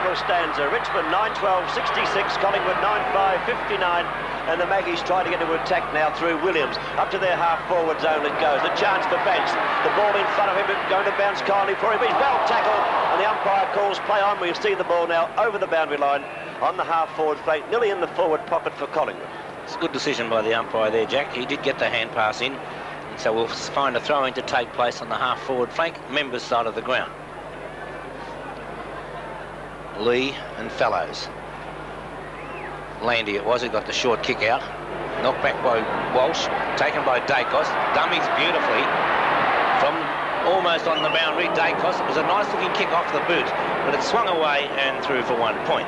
final stanza. Richmond 9-12-66, Collingwood 9-5-59, and the Maggies try to get into attack now through Williams. Up to their half-forward zone it goes. A chance for Banks. The ball in front of him, going to bounce kindly for him. He's well tackled, and the umpire calls play on. We see the ball now over the boundary line on the half-forward flank, nearly in the forward pocket for Collingwood. It's a good decision by the umpire there, Jack. He did get the hand pass in, and so we'll find a throw-in to take place on the half-forward flank, members' side of the ground. Lee and Fellows. Landy it was, he got the short kick out. Knocked back by Walsh, taken by Dacos. Dummies beautifully from almost on the boundary. Dacos, it was a nice looking kick off the boot, but it swung away and through for 1 point.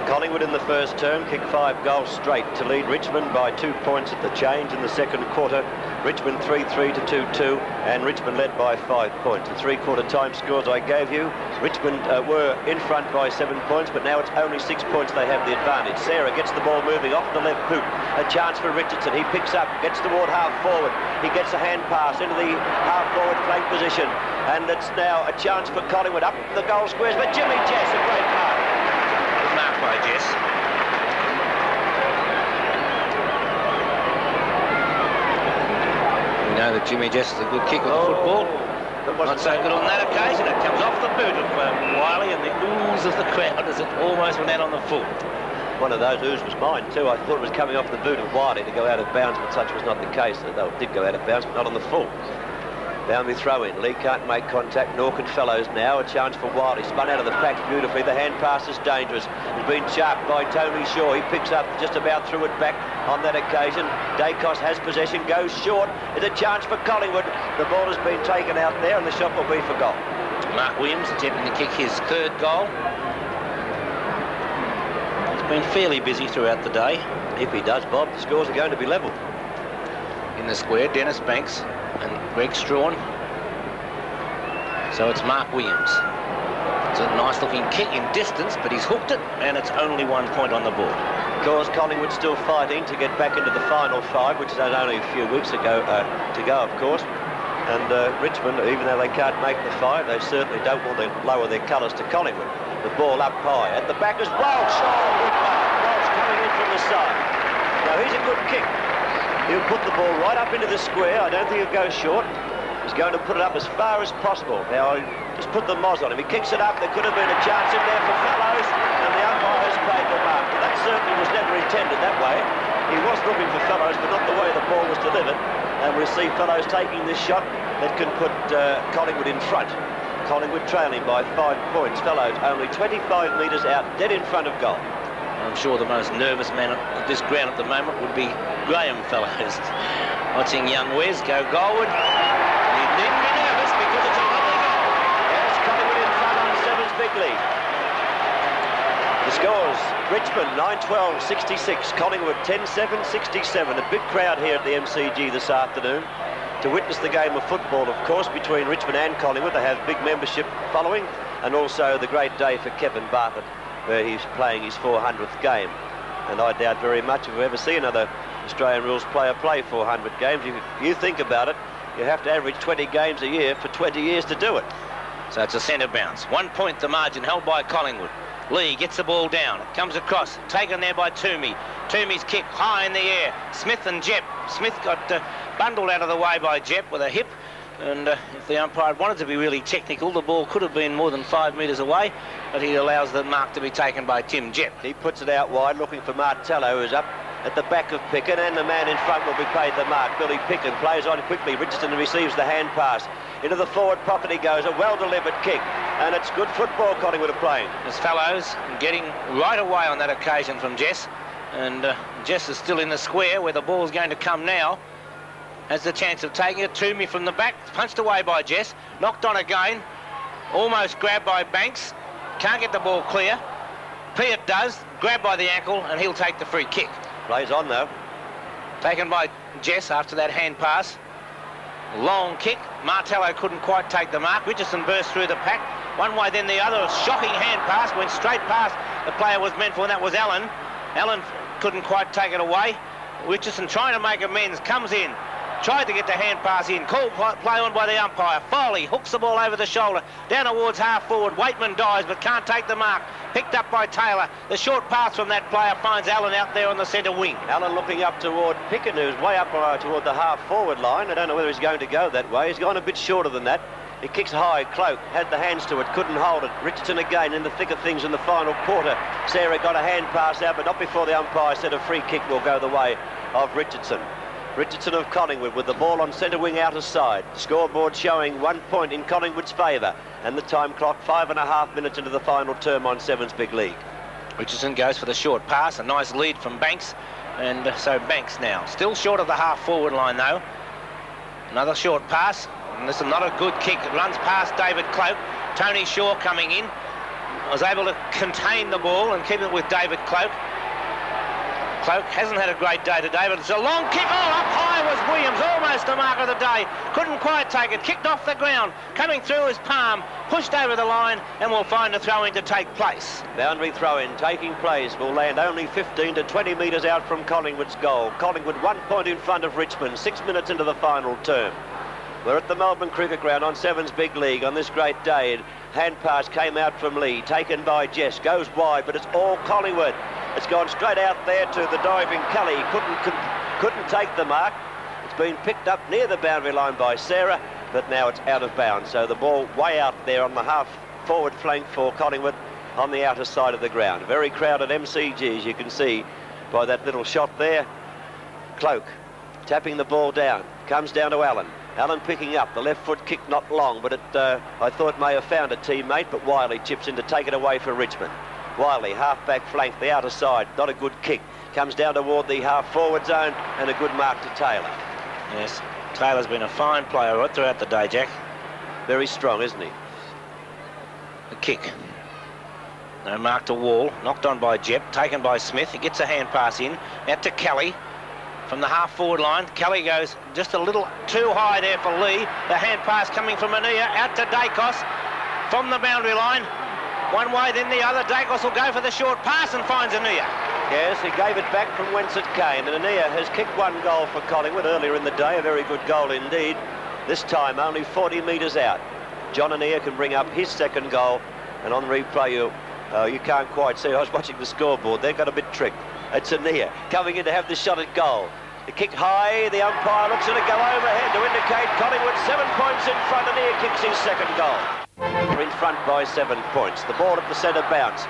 Collingwood in the first term kicked 5 goals straight to lead Richmond by 2 points at the change in the second quarter. Richmond 3-3 to 2-2, and Richmond led by 5 points. The three-quarter time scores I gave you, Richmond were in front by 7 points, but now it's only 6 points they have the advantage. Sarah gets the ball moving off the left boot. A chance for Richardson. He picks up, gets toward half forward. He gets a hand pass into the half forward flank position, and it's now a chance for Collingwood up the goal squares. But Jimmy Jess, a great mark. Marked by Jess. We know that Jimmy Jess is a good kick with the football. Not so good on that occasion. It comes off the boot of Wiley, and the ooze of the crowd as it almost went out on the full. One of those ooze was mine too. I thought it was coming off the boot of Wiley to go out of bounds, but such was not the case. Though it did go out of bounds, but not on the full. Boundary throw in. Lee can't make contact. Nork and Fellows now. A chance for Wiley. Spun out of the pack beautifully. The hand pass is dangerous. Has been sharped by Tony Shaw. He picks up just about through it back on that occasion. Dacos has possession. Goes short. It's a chance for Collingwood. The ball has been taken out there, and the shot will be for goal. Mark Williams attempting to kick his third goal. He's been fairly busy throughout the day. If he does, Bob, the scores are going to be level. In the square, Dennis Banks and Greg Strawn. So it's Mark Williams. It's a nice looking kick in distance, but he's hooked it, and it's only 1 point on the board. Of course, Collingwood still fighting to get back into the final 5, which is only a few weeks ago to go, of course. And Richmond, even though they can't make the 5, they certainly don't want to lower their colours to Collingwood. The ball up high. At the back is Walsh. Oh, good mark. Walsh coming in from the side. Now, he's a good kick. He'll put the ball right up into the square. I don't think he'll go short. He's going to put it up as far as possible. Now, just put the moz on him. He kicks it up. There could have been a chance in there for Fellows, and the umpire has paid the mark. But that certainly was never intended that way. He was looking for Fellows, but not the way the ball was delivered. And we'll see Fellows taking this shot that can put Collingwood in front. Collingwood trailing by 5 points. Fellows only 25 metres out, dead in front of goal. I'm sure the most nervous man at this ground at the moment would be Graham Fellows. Watching young Wes go goalward. You needn't be nervous because it's a lovely goal. Yes, Collingwood in front on Sevens big lead. The scores, Richmond 9-12-66, Collingwood 10-7-67. A big crowd here at the MCG this afternoon to witness the game of football, of course, between Richmond and Collingwood. They have big membership following, and also the great day for Kevin Bartlett, where he's playing his 400th game. And I doubt very much if we ever see another Australian rules player play 400 games. If you think about it, you have to average 20 games a year for 20 years to do it. So it's a centre bounce. 1 point the margin, held by Collingwood. Lee gets the ball down. It comes across, taken there by Toomey. Toomey's kick high in the air. Smith and Jep. Smith got bundled out of the way by Jep with a hip. And if the umpire wanted to be really technical, the ball could have been more than 5 metres away, but he allows the mark to be taken by Tim Jep. He puts it out wide, looking for Martello, who's up at the back of Picken, and the man in front will be paid the mark. Billy Picken plays on quickly. Richardson receives the hand pass. Into the forward pocket he goes, a well-delivered kick, and it's good football Collingwood are playing. There's Fellows getting right away on that occasion from Jess, and Jess is still in the square where the ball's going to come now. Has the chance of taking it. Toomey from the back, punched away by Jess, knocked on again, almost grabbed by Banks, can't get the ball clear. Peart does, grabbed by the ankle, and he'll take the free kick. Plays on though. Taken by Jess after that hand pass. Long kick. Martello couldn't quite take the mark. Richardson burst through the pack. One way, then the other. A shocking hand pass. Went straight past the player was meant for, and that was Allen. Allen couldn't quite take it away. Richardson trying to make amends. Comes in. tried to get the hand pass in. Called play on by the umpire. Foley hooks the ball over the shoulder. Down towards half forward. Waitman dives but can't take the mark. Picked up by Taylor. The short pass from that player finds Allen out there on the centre wing. Allen looking up toward Picken, who's way up toward the half forward line. I don't know whether he's going to go that way. He's gone a bit shorter than that. He kicks high. Cloak had the hands to it, couldn't hold it. Richardson again in the thick of things in the final quarter. Sarah got a hand pass out, but not before the umpire said a free kick will go the way of Richardson. Richardson of Collingwood with the ball on centre wing outer side. Scoreboard showing 1 point in Collingwood's favour, and the time clock 5.5 minutes into the final term on Sevens Big League. Richardson goes for the short pass. A nice lead from Banks, and so Banks now still short of the half forward line though. Another short pass. And this is not a good kick. It runs past David Cloak. Tony Shaw coming in. Was able to contain the ball and keep it with David Cloak. Cloak hasn't had a great day today, but it's a long kick. Oh, up high was Williams. Almost the mark of the day. Couldn't quite take it. Kicked off the ground. Coming through his palm. Pushed over the line, and we'll find a throw-in to take place. Boundary throw-in taking place. Will land only 15 to 20 metres out from Collingwood's goal. Collingwood 1 point in front of Richmond. 6 minutes into the final term. We're at the Melbourne Cricket Ground on Sevens Big League on this great day. Hand pass came out from Lee, taken by Jess, goes wide, but it's all Collingwood. It's gone straight out there to the diving Kelly. Couldn't take the mark. It's been picked up near the boundary line by Sarah, but now it's out of bounds. So the ball way out there on the half forward flank for Collingwood on the outer side of the ground. A very crowded MCG, as you can see by that little shot there. Cloak tapping the ball down, comes down to Allen. Allen picking up, the left foot kick not long, but it I thought may have found a teammate, but Wiley chips in to take it away for Richmond. Wiley, half-back flank, the outer side, not a good kick. Comes down toward the half-forward zone, and a good mark to Taylor. Yes, Taylor's been a fine player right throughout the day, Jack. Very strong, isn't he? A kick. No mark to Wall, knocked on by Jep, taken by Smith. He gets a hand pass in, out to Kelly. From the half-forward line, Kelly goes just a little too high there for Lee. The hand pass coming from Ania out to Dacos from the boundary line. One way, then the other. Dacos will go for the short pass and finds Ania. Yes, he gave it back from whence it came, and Ania has kicked one goal for Collingwood earlier in the day, a very good goal indeed. This time only 40 metres out. John Ania can bring up his second goal, and on replay you can't quite see. I was watching the scoreboard. They got a bit tricked. It's Ania coming in to have the shot at goal. The kick high, the umpire looks at it go overhead to indicate Collingwood 7 points in front. Ania kicks his second goal. We're in front by 7 points. The ball at the centre bounce.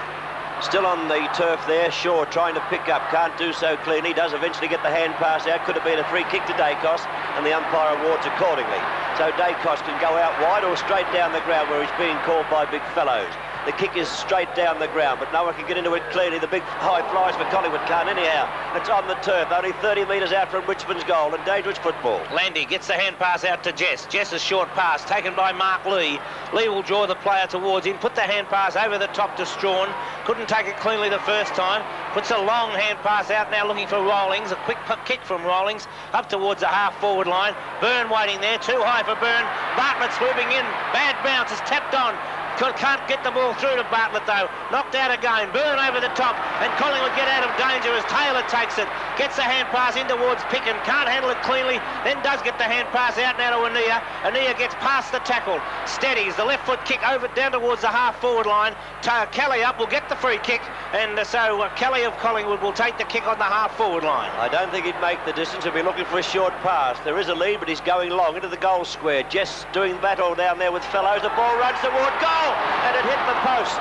Still on the turf there, Shaw trying to pick up, can't do so cleanly, does eventually get the hand pass out, could have been a free kick to Dacos, and the umpire awards accordingly. So Dacos can go out wide or straight down the ground where he's being called by big fellows. The kick is straight down the ground, but no one can get into it clearly. The big high flies for Collingwood can't anyhow. It's on the turf, only 30 metres out from Richmond's goal, and dangerous football. Landy gets the hand pass out to Jess. Jess's short pass taken by Mark Lee. Lee will draw the player towards him, put the hand pass over the top to Strawn. Couldn't take it cleanly the first time. Puts a long hand pass out now looking for Rawlings. A quick kick from Rawlings up towards the half-forward line. Byrne waiting there, too high for Byrne. Bartlett swooping in. Bad bounce, is tapped on. Can't get the ball through to Bartlett though. Knocked out again. Byrne over the top, and Collingwood get out of danger as Taylor takes it. Gets the hand pass in towards Picken. Can't handle it cleanly. Then does get the hand pass out now to Ania. Ania gets past the tackle. Steadies the left foot kick over down towards the half-forward line. Kelly up will get the free kick, and so Kelly of Collingwood will take the kick on the half-forward line. I don't think he'd make the distance. He'll be looking for a short pass. There is a lead, but he's going long into the goal square. Jess doing battle down there with fellows. The ball runs toward goal, and it hit the post.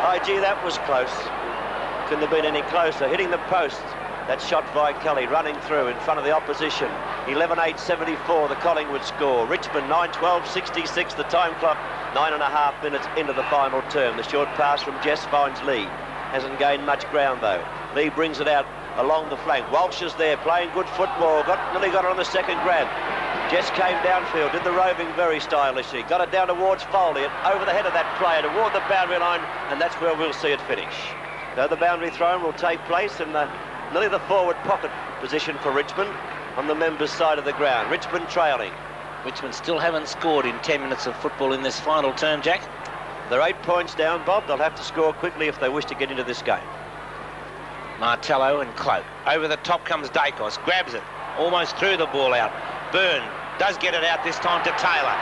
Oh, gee, that was close. Couldn't have been any closer. Hitting the post. That shot by Kelly, running through in front of the opposition. 11-8-74, the Collingwood score. Richmond 9-12-66, the time clock 9.5 minutes into the final term. The short pass from Jess finds Lee. Hasn't gained much ground though. Lee brings it out along the flank. Walsh is there playing good football. Nearly got it on the second grab. Jess came downfield, did the roving very stylishly. Got it down towards Foley, over the head of that player toward the boundary line, and that's where we'll see it finish. So the boundary throw will take place in nearly the forward pocket position for Richmond on the members' side of the ground. Richmond trailing. Richmond still haven't scored in 10 minutes of football in this final term, Jack. They're 8 points down, Bob. They'll have to score quickly if they wish to get into this game. Martello and Cloak. Over the top comes Dacos, grabs it, almost threw the ball out. Byrne does get it out this time to Taylor.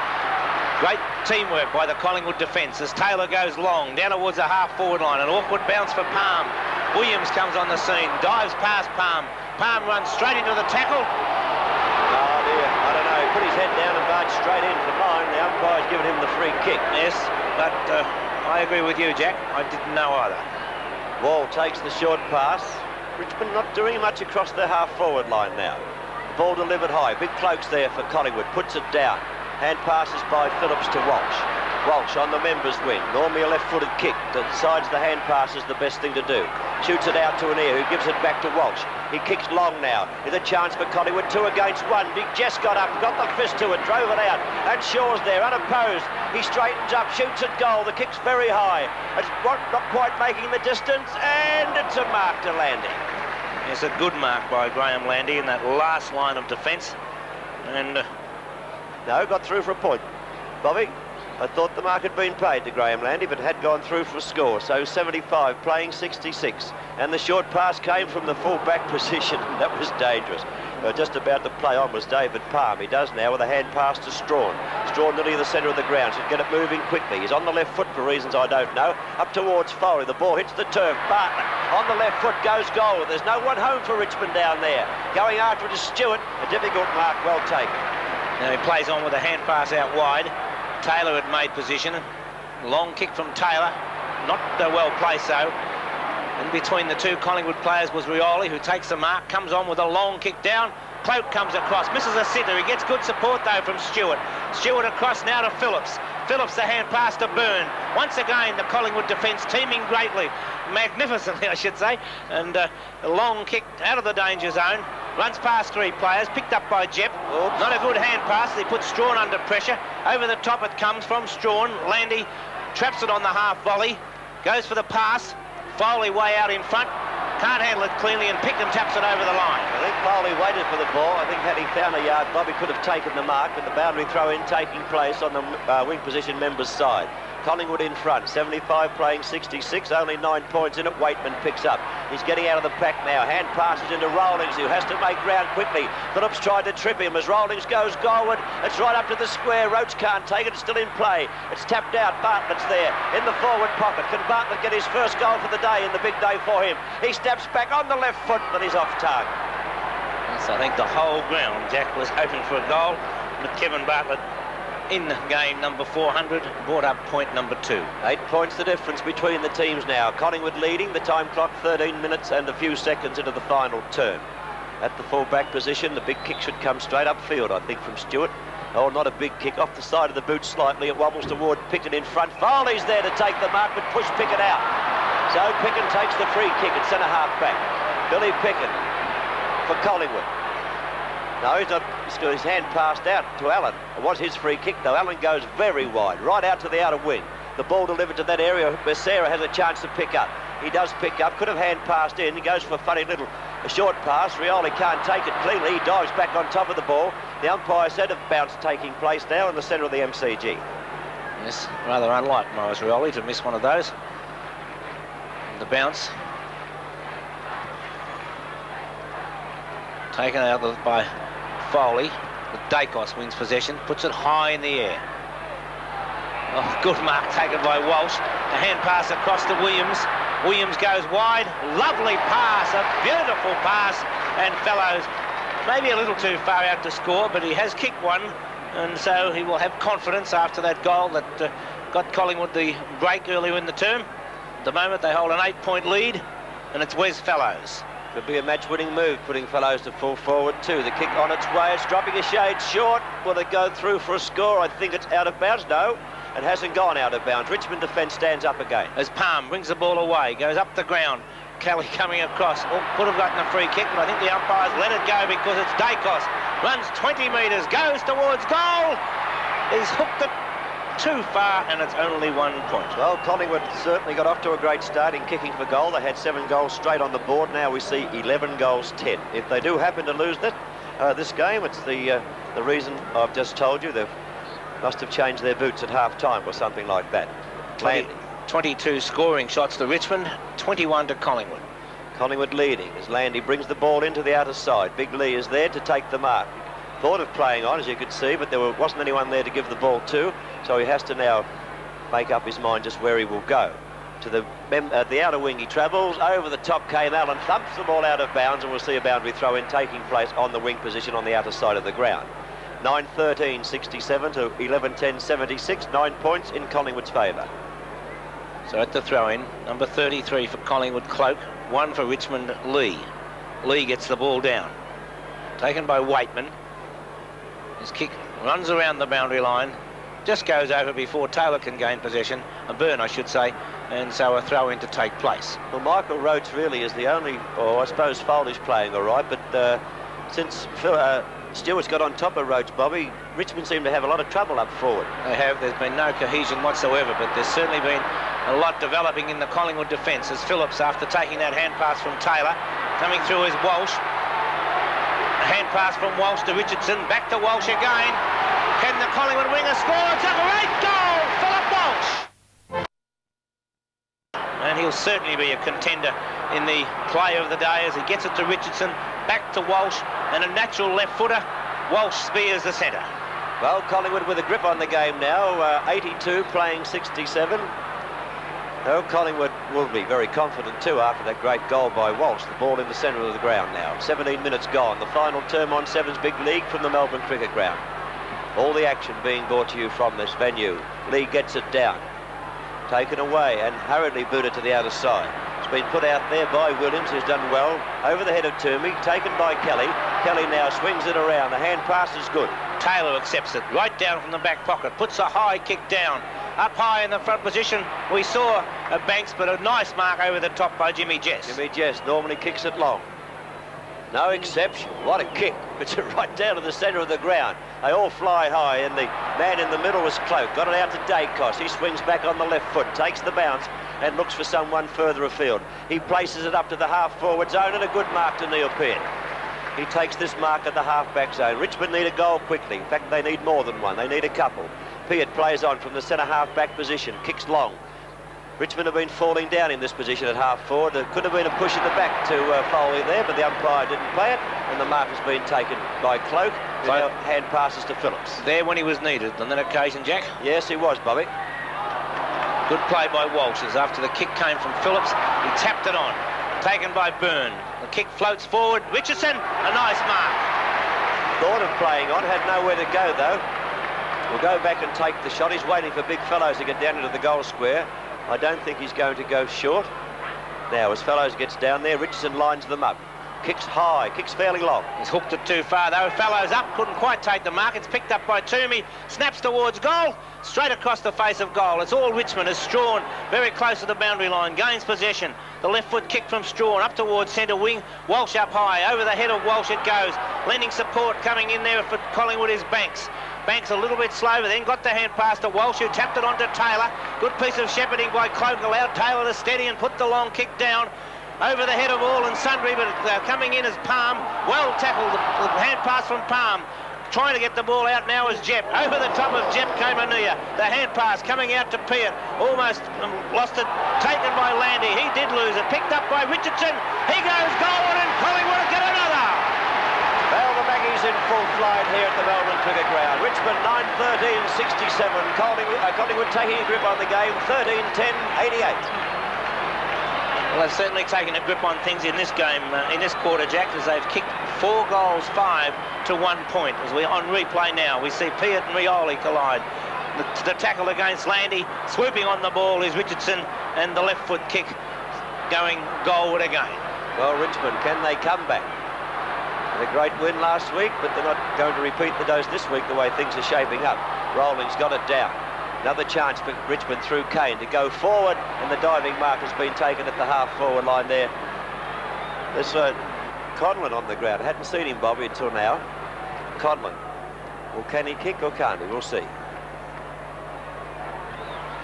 Great teamwork by the Collingwood defence as Taylor goes long down towards the half-forward line. An awkward bounce for Palm. Williams comes on the scene, dives past Palm. Palm runs straight into the tackle. Oh dear, I don't know. He put his head down and barged straight in for mine. The umpire's given him the free kick. Yes, but I agree with you, Jack. I didn't know either. Wall takes the short pass. Richmond not doing much across their half-forward line now. The ball delivered high. Big cloaks there for Collingwood. Puts it down. Hand passes by Phillips to Walsh. Walsh on the members' wing. Normally a left-footed kick. Decides the hand pass is the best thing to do. Shoots it out to Anir, who gives it back to Walsh. He kicks long now. There's a chance for Collingwood. 2 against 1. Big Jess got up, got the fist to it, drove it out. And Shaw's there, unopposed. He straightens up, shoots at goal. The kick's very high. It's not quite making the distance, and it's a mark to Landy. It's a good mark by Graham Landy in that last line of defence. And no, got through for a point. Bobby, I thought the mark had been paid to Graham Landy, but had gone through for a score. So 75, playing 66. And the short pass came from the full-back position. That was dangerous. Just about to play on was David Palm. He does now with a hand pass to Strawn. Strawn nearly the centre of the ground. Should get it moving quickly. He's on the left foot for reasons I don't know. Up towards Foley. The ball hits the turf. Bartlett on the left foot goes goal. There's no one home for Richmond down there. Going after it is Stewart. A difficult mark, well taken. Now he plays on with a hand pass out wide. Taylor had made position. Long kick from Taylor. Not well placed though. In between the two Collingwood players was Rioli, who takes the mark, comes on with a long kick down. Cloak comes across, misses a sitter. He gets good support though from Stewart. Stewart across now to Phillips. Phillips the hand pass to Byrne. Once again the Collingwood defence teaming greatly, magnificently I should say. And a long kick out of the danger zone. Runs past 3 players, picked up by Jep. Oops. Not a good hand pass. They put Strawn under pressure. Over the top it comes from Strawn. Landy traps it on the half volley. Goes for the pass. Foley way out in front. Can't handle it cleanly and Pickham taps it over the line. I think Foley waited for the ball. I think had he found a yard, Bobby could have taken the mark, but the boundary throw-in taking place on the wing position members' side. Collingwood in front, 75 playing 66, only 9 points in it. Waitman picks up. He's getting out of the pack now. Hand passes into Rawlings, who has to make ground quickly. Phillips tried to trip him as Rawlings goes goalward. It's right up to the square. Roach can't take it. It's still in play. It's tapped out. Bartlett's there in the forward pocket. Can Bartlett get his first goal for the day in the big day for him? He steps back on the left foot, but he's off target. Yes, I think the whole ground, Jack, was hoping for a goal. But Kevin Bartlett in game number 400, brought up point number 2. 8 points the difference between the teams now. Collingwood leading, the time clock 13 minutes and a few seconds into the final turn. At the full-back position, the big kick should come straight upfield, I think, from Stewart. Oh, not a big kick, off the side of the boot slightly. It wobbles toward Pickett in front. Foley's there to take the mark, but push Pickett out. So Pickett takes the free kick at centre-half back. Billy Pickett for Collingwood. No, he's not. He's got his hand passed out to Allen. It was his free kick, though. Allen goes very wide, right out to the outer wing. The ball delivered to that area where Sarah has a chance to pick up. He does pick up, could have hand passed in. He goes for a funny little short pass. Rioli can't take it cleanly. He dives back on top of the ball. The umpire said a bounce taking place now in the centre of the MCG. Yes, rather unlike Maurice Rioli to miss one of those. And the bounce taken out by Foley. But Dacos wins possession, puts it high in the air. Oh, good mark taken by Walsh. A hand pass across to Williams. Williams goes wide. Lovely pass, a beautiful pass. And Fellows maybe a little too far out to score, but he has kicked one. And so he will have confidence after that goal that got Collingwood the break earlier in the term. At the moment they hold an 8-point lead, and it's Wes Fellows. Could be a match-winning move, putting Fellows to full forward too. The kick on its way. It's dropping a shade short. Will it go through for a score? I think it's out of bounds. No, it hasn't gone out of bounds. Richmond defence stands up again. As Palm brings the ball away, goes up the ground. Kelly coming across. Oh, could have gotten a free kick, but I think the umpires let it go because it's Dacos. Runs 20 metres, goes towards goal. He's hooked it too far, and it's only 1 point. Well, Collingwood certainly got off to a great start in kicking for goal. They had 7 goals straight on the board. Now we see 11 goals, 10. If they do happen to lose this game, it's the reason I've just told you. They must have changed their boots at half-time or something like that. 22 scoring shots to Richmond, 21 to Collingwood. Collingwood leading as Landy brings the ball into the outer side. Big Lee is there to take the mark. thought of playing on, as you could see, but there wasn't anyone there to give the ball to, so he has to now make up his mind just where he will go. To the outer wing he travels, over the top came Allen, thumps the ball out of bounds, and we'll see a boundary throw-in taking place on the wing position on the outer side of the ground. 9-13-67 to 11-10-76, 9 points in Collingwood's favour. So at the throw-in, number 33 for Collingwood, Cloak, 1 for Richmond, Lee. Lee gets the ball down. Taken by Waitman. His kick runs around the boundary line, just goes over before Taylor can gain possession, a burn I should say, and so a throw-in to take place. Well, Michael Roach really is the only, or I suppose Foley's playing all right, but since Stewart's got on top of Roach, Bobby, Richmond seem to have a lot of trouble up forward. They have. There's been no cohesion whatsoever, but there's certainly been a lot developing in the Collingwood defence as Phillips, after taking that hand pass from Taylor, coming through is Walsh. A hand pass from Walsh to Richardson, back to Walsh again. Can the Collingwood winger score? It's a great goal, Philip Walsh! And he'll certainly be a contender in the play of the day as he gets it to Richardson, back to Walsh, and a natural left footer. Walsh spears the centre. Well, Collingwood with a grip on the game now, 82 playing 67. No, Collingwood will be very confident too after that great goal by Walsh. The ball in the centre of the ground now. 17 minutes gone. The final term on 7's Big League from the Melbourne Cricket Ground. All the action being brought to you from this venue. Lee gets it down. Taken away and hurriedly booted to the outer side. It's been put out there by Williams, who's done well. Over the head of Toomey, taken by Kelly. Kelly now swings it around. The hand pass is good. Taylor accepts it right down from the back pocket, puts a high kick down. Up high in the front position, we saw a Banks, but a nice mark over the top by Jimmy Jess. Jimmy Jess normally kicks it long. No exception. What a kick. It's right down to the centre of the ground. They all fly high, and the man in the middle was Cloak. Got it out to Dacos. He swings back on the left foot, takes the bounce, and looks for someone further afield. He places it up to the half-forward zone, and a good mark to Neil Peart. He takes this mark at the half-back zone. Richmond need a goal quickly. In fact, they need more than one. They need a couple. Peart plays on from the centre half-back position, kicks long. Richmond have been falling down in this position at half-forward. There could have been a push in the back to Foley there, but the umpire didn't play it, and the mark has been taken by Cloak, who now hand passes to Phillips. There when he was needed on that occasion, Jack? Yes, he was, Bobby. Good play by Walsh, as after the kick came from Phillips, he tapped it on. Taken by Byrne. The kick floats forward. Richardson, a nice mark. Thought of playing on, had nowhere to go, though. We'll go back and take the shot. He's waiting for big fellows to get down into the goal square. I don't think he's going to go short. Now, as Fellows gets down there, Richardson lines them up. Kicks high, kicks fairly long. He's hooked it too far, though. Fellows up, couldn't quite take the mark. It's picked up by Toomey, snaps towards goal, straight across the face of goal. It's all Richmond as Strawn, very close to the boundary line, gains possession. The left foot kick from Strawn, up towards centre wing. Walsh up high, over the head of Walsh it goes. Lending support coming in there for Collingwood is Banks. Banks a little bit slow, but then got the hand pass to Walsh, who tapped it onto Taylor. Good piece of shepherding by Cloak, allowed Taylor to steady and put the long kick down over the head of all and sundry, but coming in as Palm. Well tackled, the hand pass from Palm. Trying to get the ball out now is Jep. Over the top of Jep came Ania. The hand pass coming out to Peart. Almost lost it, taken by Landy. He did lose it, picked up by Richardson. He goes goal, and Collingwood get another. Well, the Maggies in full flight here at the Melbourne Cricket Ground. Richmond 9-13-67. Collingwood taking a grip on the game, 13-10-88. Well, they've certainly taken a grip on things in this game, in this quarter, Jack, as they've kicked 4 goals, 5 to 1 point. As we're on replay now, we see Peart and Rioli collide. The tackle against Landy, swooping on the ball is Richardson, and the left foot kick going goalward again. Well, Richmond, can they come back? Had a great win last week, but they're not going to repeat the dose this week the way things are shaping up. Rowling's got it down. Another chance for Richmond through Kane to go forward, and the diving mark has been taken at the half-forward line there. There's Conlon on the ground. I hadn't seen him, Bobby, until now. Conlon. Well, can he kick or can't he? We'll see.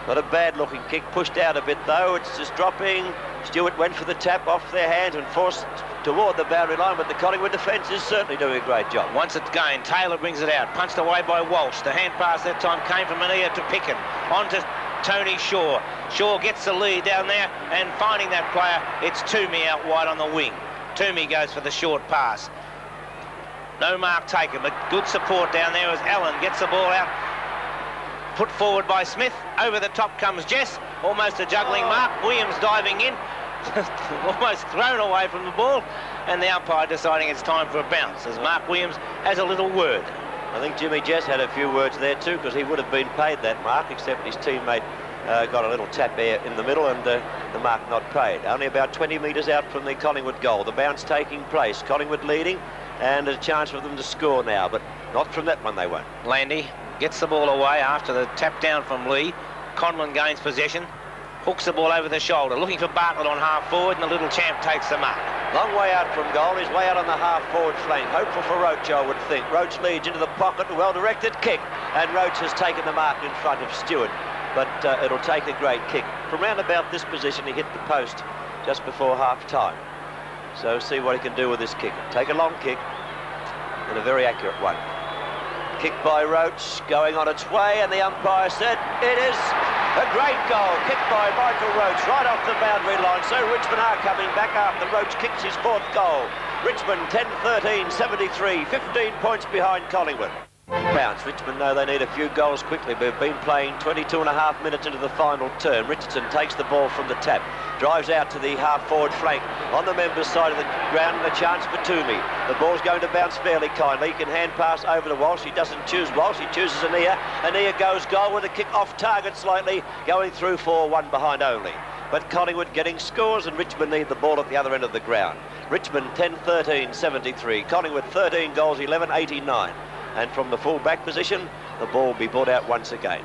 Not a bad-looking kick. Pushed out a bit, though. It's just dropping. Stewart went for the tap off their hands and forced toward the boundary line, but the Collingwood defence is certainly doing a great job. Once it's gained, Taylor brings it out, punched away by Walsh. The hand pass that time came from Ania to Picken, on to Tony Shaw. Shaw gets the lead down there, and finding that player, it's Toomey out wide on the wing. Toomey goes for the short pass. No mark taken, but good support down there as Allen gets the ball out. Put forward by Smith. Over the top comes Jess. Almost a juggling mark. Williams diving in. Almost thrown away from the ball. And the umpire deciding it's time for a bounce as Mark Williams has a little word. I think Jimmy Jess had a few words there too, because he would have been paid that mark, except his teammate got a little tap there in the middle and the mark not paid. Only about 20 metres out from the Collingwood goal. The bounce taking place. Collingwood leading and a chance for them to score now, but not from that one they won't. Landy gets the ball away after the tap down from Lee. Conlon gains possession. Hooks the ball over the shoulder, looking for Bartlett on half forward, and the little champ takes the mark. Long way out from goal. He's way out on the half forward flank. Hopeful for Roach, I would think. Roach leads into the pocket, a well-directed kick, and Roach has taken the mark in front of Stewart. But it'll take a great kick. From round about this position, he hit the post just before half-time. So see what he can do with this kick. Take a long kick, and a very accurate one. Kick by Roach, going on its way, and the umpire said it is a great goal. Kicked by Michael Roach right off the boundary line. So Richmond are coming back after Roach kicks his 4th goal. Richmond 10-13, 73, 15 points behind Collingwood. Bounce. Richmond know they need a few goals quickly, but have been playing 22.5 minutes into the final term. Richardson takes the ball from the tap, drives out to the half-forward flank on the members' side of the ground, and a chance for Toomey. The ball's going to bounce fairly kindly. He can hand pass over to Walsh. He doesn't choose Walsh. He chooses Anea. Anea goes goal with a kick off target slightly, going through for 1 behind only. But Collingwood getting scores, and Richmond need the ball at the other end of the ground. Richmond 10-13, 73. Collingwood 13 goals, 11, 89. And from the full-back position, the ball will be brought out once again.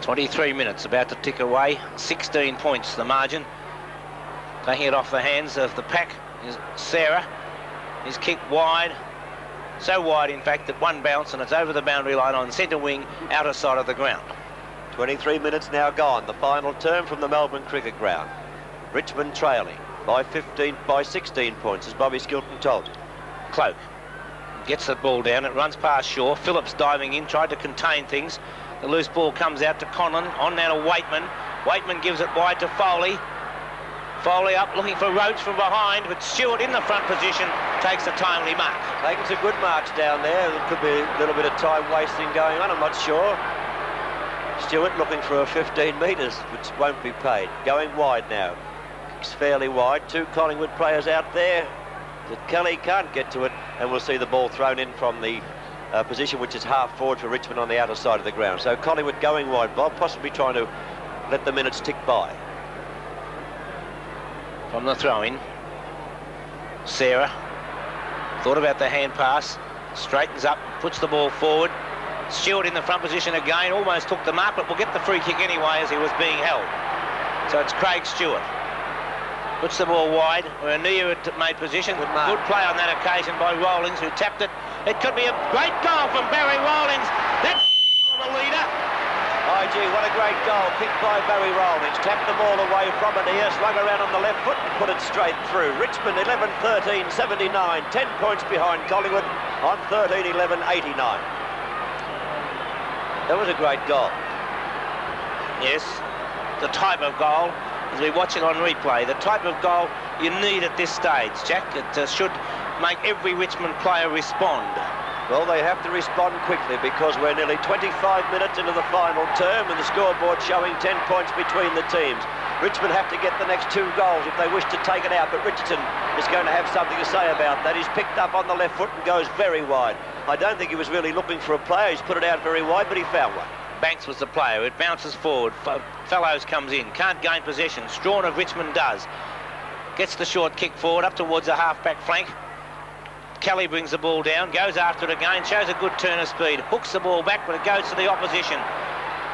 23 minutes about to tick away. 16 points the margin. Taking it off the hands of the pack is Sarah. His kick wide. So wide, in fact, that one bounce and it's over the boundary line on centre wing, outer side of the ground. 23 minutes now gone. The final term from the Melbourne Cricket Ground. Richmond trailing by 16 points, as Bobby Skilton told you. Cloak gets the ball down. It runs past Shaw. Phillips diving in, tried to contain things. The loose ball comes out to Conlon. On now to Waitman. Waitman gives it wide to Foley. Foley up looking for Roach from behind, but Stewart in the front position takes a timely mark. Taking some good marks down there. There could be a little bit of time wasting going on, I'm not sure. Stewart looking for a 15 metres, which won't be paid. Going wide now. Kicks fairly wide. 2 Collingwood players out there. Kelly can't get to it, and we'll see the ball thrown in from the position which is half forward for Richmond on the outer side of the ground. So Collingwood going wide, Bob, possibly trying to let the minutes tick by. From the throw-in, Sarah thought about the hand pass, straightens up, puts the ball forward. Stewart in the front position again, almost took the mark, but will get the free kick anyway as he was being held. So it's Craig Stewart. Puts the ball wide, where Anea had made position. Good play on that occasion by Rawlings, who tapped it. It could be a great goal from Barry Rawlings. That's the leader. Oh, gee, what a great goal. Kicked by Barry Rawlings. Tapped the ball away from Anea, swung around on the left foot and put it straight through. Richmond 11-13, 79. 10 points behind Collingwood on 13-11, 89. That was a great goal. Yes, the type of goal, as we watch it on replay, the type of goal you need at this stage, Jack. It should make every Richmond player respond. Well, they have to respond quickly because we're nearly 25 minutes into the final term and the scoreboard showing 10 points between the teams. Richmond have to get the next 2 goals if they wish to take it out, but Richardson is going to have something to say about that. He's picked up on the left foot and goes very wide. I don't think he was really looking for a player. He's put it out very wide, but he found one. Banks was the player. It bounces forward. Fellows comes in. Can't gain possession. Strawn of Richmond does. Gets the short kick forward up towards the half-back flank. Kelly brings the ball down, goes after it again, shows a good turn of speed, hooks the ball back, but it goes to the opposition.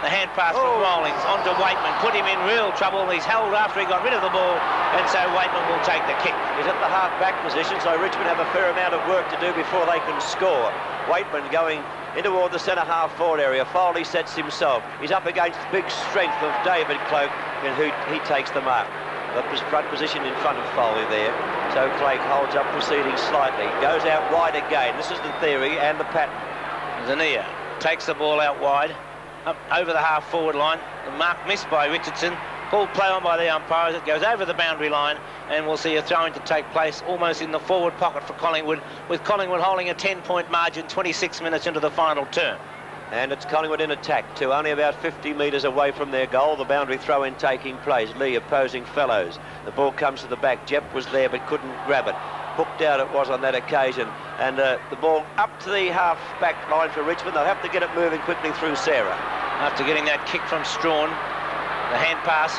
The hand pass from Rawlings onto Waitman, put him in real trouble. He's held after he got rid of the ball, and so Waitman will take the kick. He's at the half-back position, so Richmond have a fair amount of work to do before they can score. Waitman going in toward the centre half-forward area. Foley sets himself. He's up against the big strength of David Cloak, and he takes the mark. The front position in front of Foley there. So Clegg holds up proceeding slightly. Goes out wide again. This is the theory and the pattern. Anea takes the ball out wide, up over the half-forward line. The mark missed by Richardson. Ball play on by the umpires. It goes over the boundary line and we'll see a throw-in to take place almost in the forward pocket for Collingwood, with Collingwood holding a 10-point margin 26 minutes into the final term. And it's Collingwood in attack too, only about 50 metres away from their goal. The boundary throw-in taking place. Lee opposing Fellows. The ball comes to the back. Jepp was there but couldn't grab it. Hooked out it was on that occasion. And the ball up to the half-back line for Richmond. They'll have to get it moving quickly through Sarah. After getting that kick from Strawn, the hand pass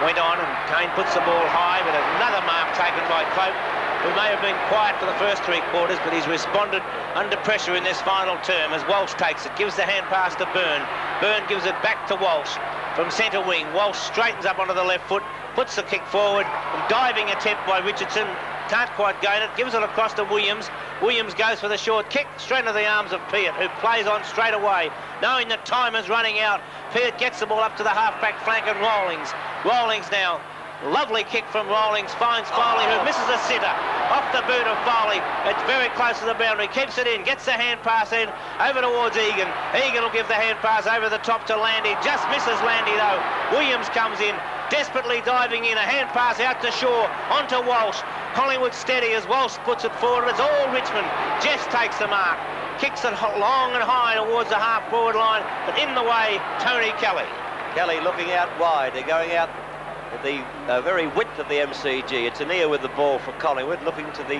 went on and Kane puts the ball high, but another mark taken by Cloak, who may have been quiet for the first 3 quarters, but he's responded under pressure in this final term as Walsh takes it, gives the hand pass to Byrne. Byrne gives it back to Walsh from centre wing. Walsh straightens up onto the left foot, puts the kick forward, and diving attempt by Richardson. Can't quite gain it, gives it across to Williams. Williams goes for the short kick, straight into the arms of Peart, who plays on straight away. Knowing that time is running out, Peart gets the ball up to the half-back flank and Rawlings. Rawlings now, lovely kick from Rawlings, finds Foley, who misses a sitter. Off the boot of Foley, it's very close to the boundary, keeps it in, gets the hand pass in, over towards Egan. Egan will give the hand pass over the top to Landy, just misses Landy though. Williams comes in, desperately diving in, a hand pass out to Shaw, onto Walsh. Collingwood steady as Walsh puts it forward. It's all Richmond. Jess takes the mark, kicks it long and high towards the half-forward line, but in the way, Tony Kelly. Kelly looking out wide. They're going out at the very width of the MCG. It's Anea with the ball for Collingwood, looking to the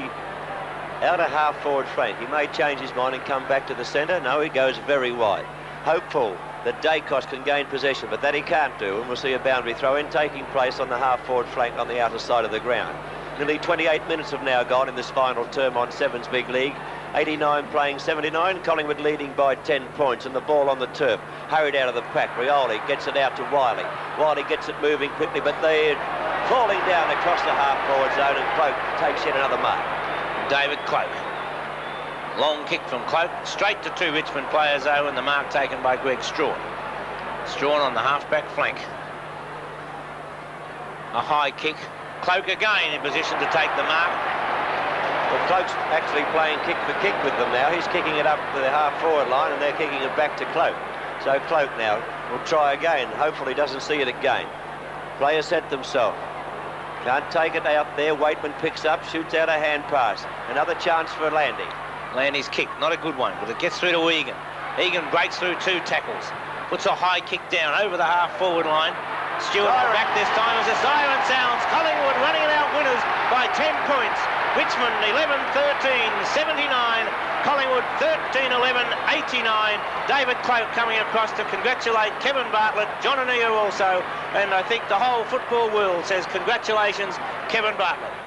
outer half-forward flank. He may change his mind and come back to the centre. No, he goes very wide. Hopeful that Dacos can gain possession, but that he can't do, and we'll see a boundary throw-in taking place on the half-forward flank on the outer side of the ground. Nearly 28 minutes have now gone in this final term on Sevens Big League. 89 playing 79, Collingwood leading by 10 points, and the ball on the turf, hurried out of the pack. Rioli gets it out to Wiley. Wiley gets it moving quickly, but they're falling down across the half-forward zone, and Cloak takes yet another mark. David Cloak. Long kick from Cloak, straight to 2 Richmond players though, and the mark taken by Greg Strawn. Strawn on the half-back flank. A high kick. Cloak again in position to take the mark. Well, Cloak's actually playing kick for kick with them now. He's kicking it up to the half-forward line, and they're kicking it back to Cloak. So Cloak now will try again. Hopefully doesn't see it again. Players set themselves. Can't take it out there. Waitman picks up, shoots out a hand pass. Another chance for Landy. Landy's kick, not a good one, but it gets through to Egan. Egan breaks through 2 tackles. Puts a high kick down over the half-forward line. Stewart back this time as the siren sounds. Collingwood running it out winners by 10 points. Richmond 11-13, 79. Collingwood 13-11, 89. David Cloak coming across to congratulate Kevin Bartlett, John Anea also, and I think the whole football world says congratulations, Kevin Bartlett.